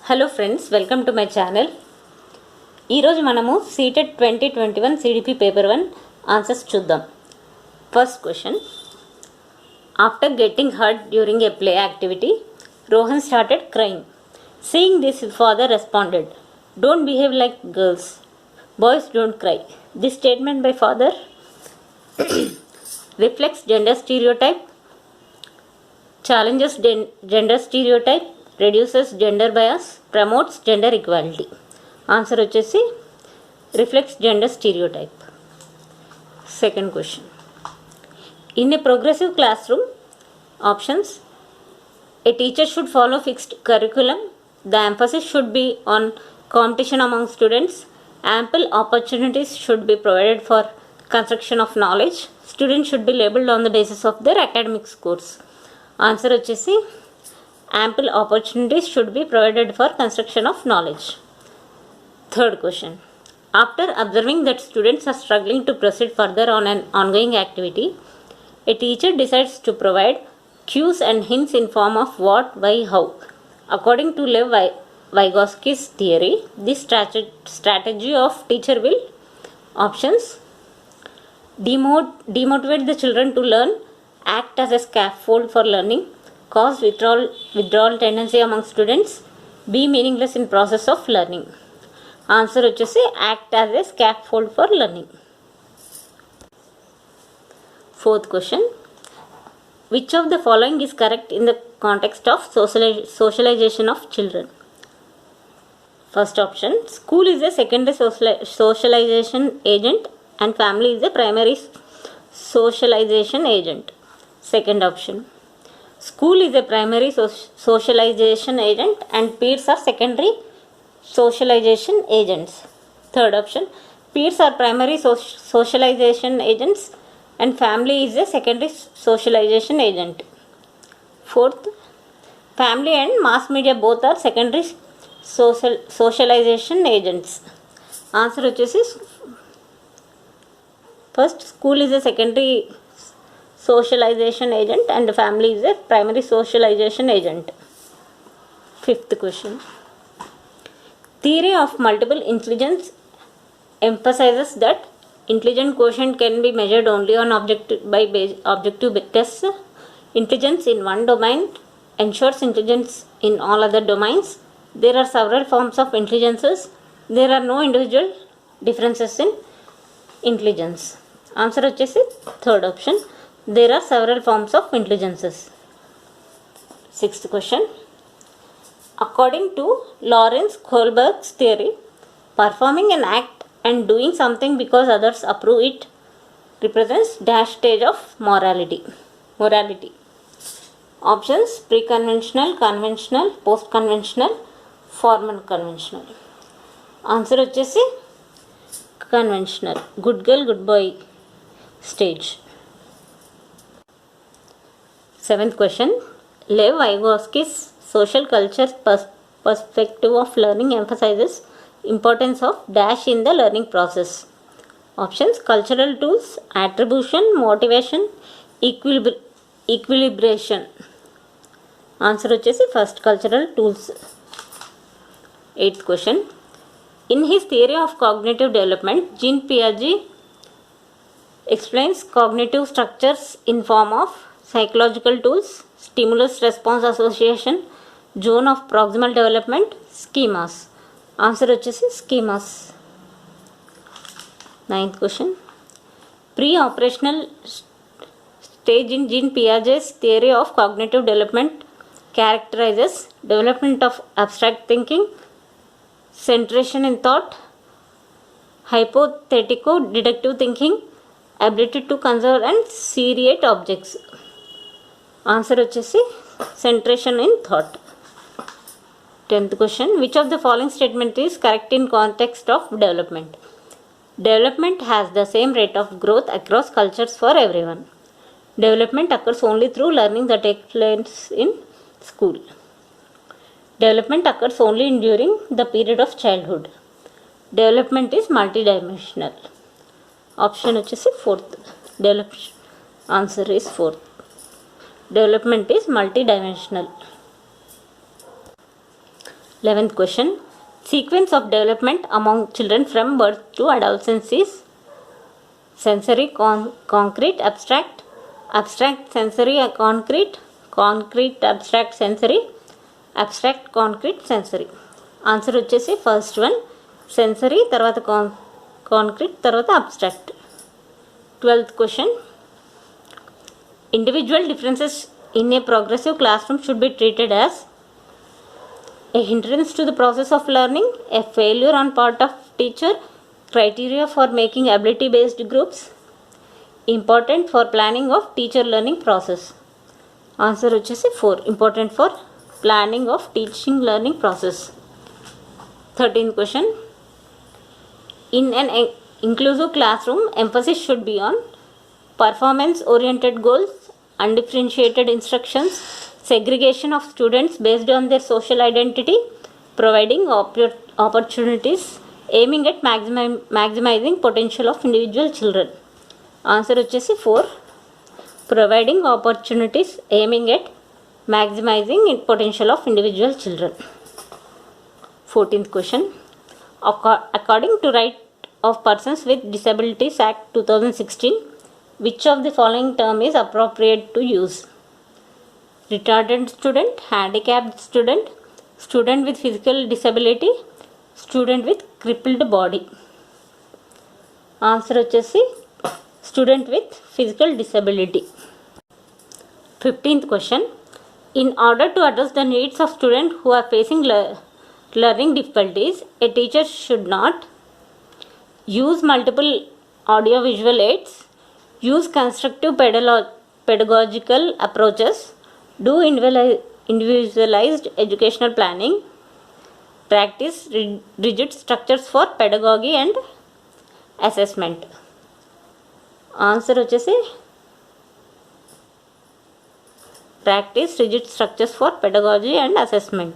Hello friends, welcome to my channel. ఈరోజు మనము CTET 2021 CDP paper 1 answers చూద్దాం. First question. After getting hurt during a play activity, Rohan started crying. Seeing this, his father responded, "Don't behave like girls. Boys don't cry." This statement by father reflects gender stereotype, challenges gender stereotype, reduces gender bias, promotes gender equality. Answer వచ్చేసి reflects gender stereotype. Second question. In a progressive classroom, options: a teacher should follow fixed curriculum. The emphasis should be on competition among students. Ample opportunities should be provided for construction of knowledge. Students should be labeled on the basis of their academic scores. Answer వచ్చేసి ample opportunities should be provided for construction of knowledge. Third question. After observing that students are struggling to proceed further on an ongoing activity, a teacher decides to provide cues and hints in form of what, why, how. According to Lev Vygotsky's theory, this strategy of teacher will: options: demotivate the children to learn, act as a scaffold for learning, cause withdrawal tendency among students, be meaningless in process of learning. Answer వచ్చేసి act as a scaffold for learning. Fourth question. Which of the following is correct in the context of socialization of children? First option: school is a secondary socialization agent and family is a primary socialization agent. Second option: school is a primary socialization agent and peers are secondary socialization agents. Third option: peers are primary socialization agents and family is a secondary socialization agent. Fourth: family and mass media both are secondary socialization agents. Answer వచ్చేసి first, school is a secondary socialization agent and family is a primary socialization agent. Fifth question. Theory of multiple intelligence emphasizes that intelligence quotient can be measured only on objective tests. Intelligence in one domain ensures intelligence in all other domains. There are several forms of intelligences. There are no individual differences in intelligence. Answer వచ్చేసి third option. There are several forms of intelligences. Sixth question. According to Lawrence Kohlberg's theory, performing an act and doing something because others approve it represents dash stage of morality. Options: pre-conventional, conventional, post-conventional, formal conventional. Answer వచ్చేసి conventional. Good girl, good boy stage. Seventh question. Lev Vygotsky's social culture perspective of learning emphasizes importance of dash in the learning process. Options: cultural tools, attribution, motivation, equilibration. Answer వచ్చేసి first, cultural tools. Eighth question. In his theory of cognitive development, Jean Piaget explains cognitive structures in form of psychological tools, stimulus response association, zone of proximal development, schemas. Answer వచ్చేసి schemas. Ninth question. Pre-operational stage in Jean Piaget's theory of cognitive development characterizes development of abstract thinking, centration in thought, hypothetico-deductive thinking, ability to conserve and seriate objects. Answer వచ్చేసి centration in thought. 10th question. Which of the following statement is correct in context of development? Development has the same rate of growth across cultures for everyone. Development occurs only through learning that takes place in school. Development occurs only during the period of childhood. Development is multidimensional. Option వచ్చేసి fourth. Answer is fourth. Development is multidimensional. 11th question. Sequence of development among children from birth to adolescence is sensory, concrete, abstract, abstract, sensory, concrete, concrete, abstract, sensory, abstract, concrete, sensory. Answer వచ్చేసి first one sensory, తర్వాత concrete, తర్వాత abstract. 12th question. Individual differences in a progressive classroom should be treated as a hindrance to the process of learning, a failure on part of teacher, criteria for making ability based groups, important for planning of teacher learning process. Answer వచ్చేసి 4, important for planning of teaching learning process. 13th question. In an inclusive classroom, emphasis should be on performance oriented goals, undifferentiated instructions, segregation of students based on their social identity, providing opportunities aiming at maximizing potential of individual children. Answer వచ్చేసి 4, providing opportunities aiming at maximizing potential of individual children. 14th question. According to Right of Persons with Disabilities Act 2016, which of the following term is appropriate to use? Retarded student, handicapped student, student with physical disability, student with crippled body. Answer వచ్చేసి student with physical disability. 15th question. In order to address the needs of students who are facing learning difficulties, a teacher should not use multiple audio-visual aids, use constructive pedagogical approaches, do individualized educational planning, practice rigid structures for pedagogy and assessment. Answer వచ్చేసి practice rigid structures for pedagogy and assessment.